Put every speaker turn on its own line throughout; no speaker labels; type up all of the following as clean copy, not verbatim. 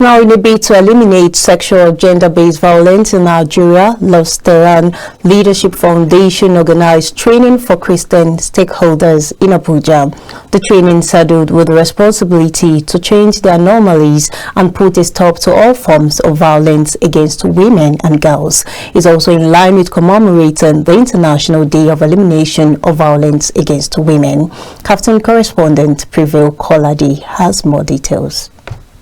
Now, in a bid to eliminate sexual gender-based violence in Nigeria, Terra Leadership Foundation organized training for Christian stakeholders in Abuja. The training saddled with the responsibility to change the anomalies and put a stop to all forms of violence against women and girls. It's also in line with commemorating the International Day of Elimination of Violence Against Women. KAFTAN correspondent Prevail Koladi has more details.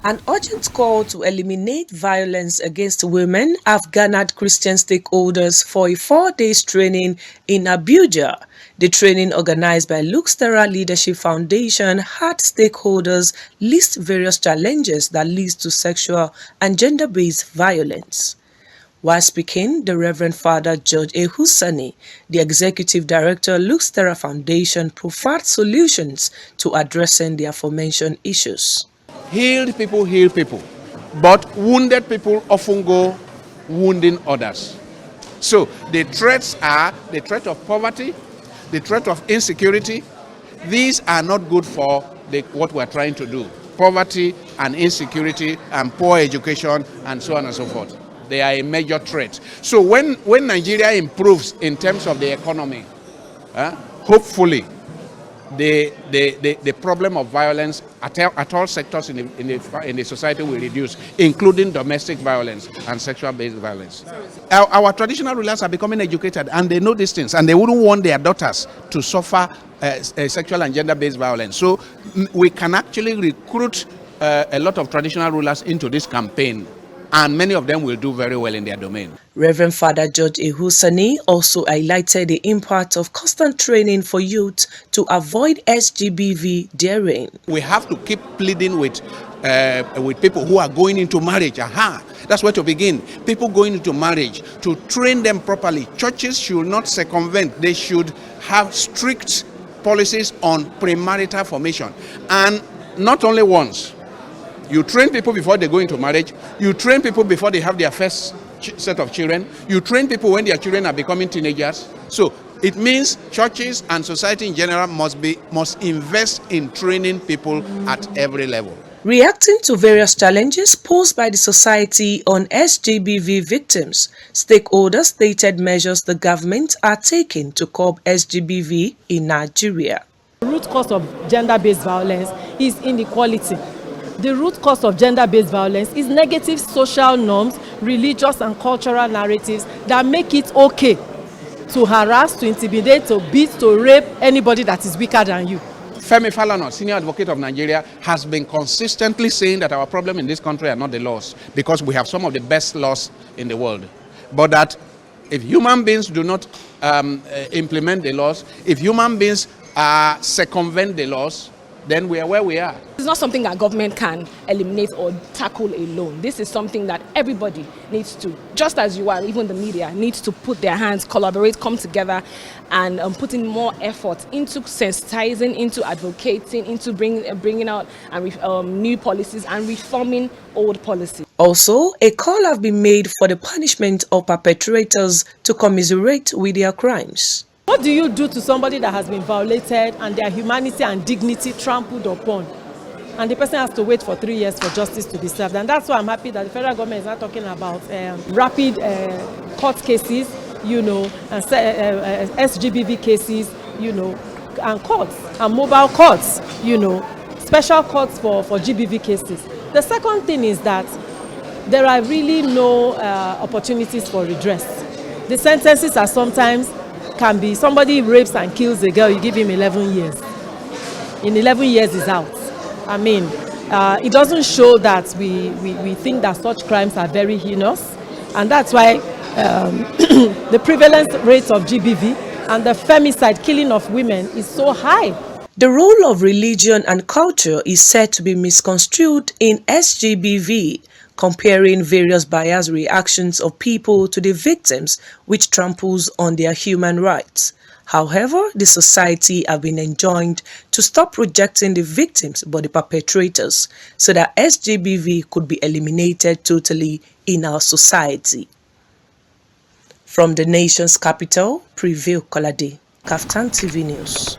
An urgent call to eliminate violence against women have garnered Christian stakeholders for a 4-day training in Abuja. The training, organized by Terra Leadership Foundation, had stakeholders list various challenges that lead to sexual and gender-based violence. While speaking, the Reverend Father George A. Husani, the Executive Director, Terra Foundation, provided solutions to addressing the aforementioned issues.
Healed people heal people, but wounded people often go wounding others. So the threats are the threat of poverty, the threat of insecurity. These are not good for what we're trying to do. Poverty and insecurity and poor education and so on and so forth. They are a major threat. So when Nigeria improves in terms of the economy, hopefully the problem of violence at all sectors in the society will reduce, including domestic violence and sexual-based violence. Our traditional rulers are becoming educated, and they know these things, and they wouldn't want their daughters to suffer sexual and gender-based violence. So we can actually recruit a lot of traditional rulers into this campaign, and many of them will do very well in their domain.
Reverend Father George A. Husani also highlighted the impact of constant training for youth to avoid SGBV daring.
We have to keep pleading with people who are going into marriage. That's where to begin. People going into marriage, to train them properly. Churches should not circumvent. They should have strict policies on premarital formation. And not only once. You train people before they go into marriage. You train people before they have their first set of children. You train people when their children are becoming teenagers. So it means churches and society in general must invest in training people at every level.
Reacting to various challenges posed by the society on SGBV victims, stakeholders stated measures the government are taking to curb SGBV in Nigeria.
The root cause of gender-based violence is inequality. The root cause of gender-based violence is negative social norms, religious and cultural narratives that make it okay to harass, to intimidate, to beat, to rape anybody that is weaker than you.
Femi Falana, Senior Advocate of Nigeria, has been consistently saying that our problem in this country are not the laws, because we have some of the best laws in the world. But that if human beings do not implement the laws, if human beings circumvent the laws, then we are where we are.
It's not something that government can eliminate or tackle alone. This is something that everybody needs to, just as you are, even the media, needs to put their hands, collaborate, come together, and put in more effort into sensitizing, into advocating, into bringing out new policies and reforming old policies.
Also, a call has been made for the punishment of perpetrators to commiserate with their crimes.
What do you do to somebody that has been violated and their humanity and dignity trampled upon? And the person has to wait for 3 years for justice to be served. And that's why I'm happy that the federal government is not talking about rapid court cases, and SGBV cases, and courts, and mobile courts, special courts for GBV cases. The second thing is that there are really no opportunities for redress. The sentences are sometimes can be somebody rapes and kills a girl, you give him 11 years. In 11 years is out. I mean, it doesn't show that we think that such crimes are very heinous, and that's why the prevalence rate of GBV and the femicide, killing of women, is so high.
The role of religion and culture is said to be misconstrued in SGBV, comparing various biased reactions of people to the victims, which tramples on their human rights. However, the society have been enjoined to stop projecting the victims but the perpetrators, so that SGBV could be eliminated totally in our society. From the nation's capital, Prevail Koladi, KAFTAN TV News.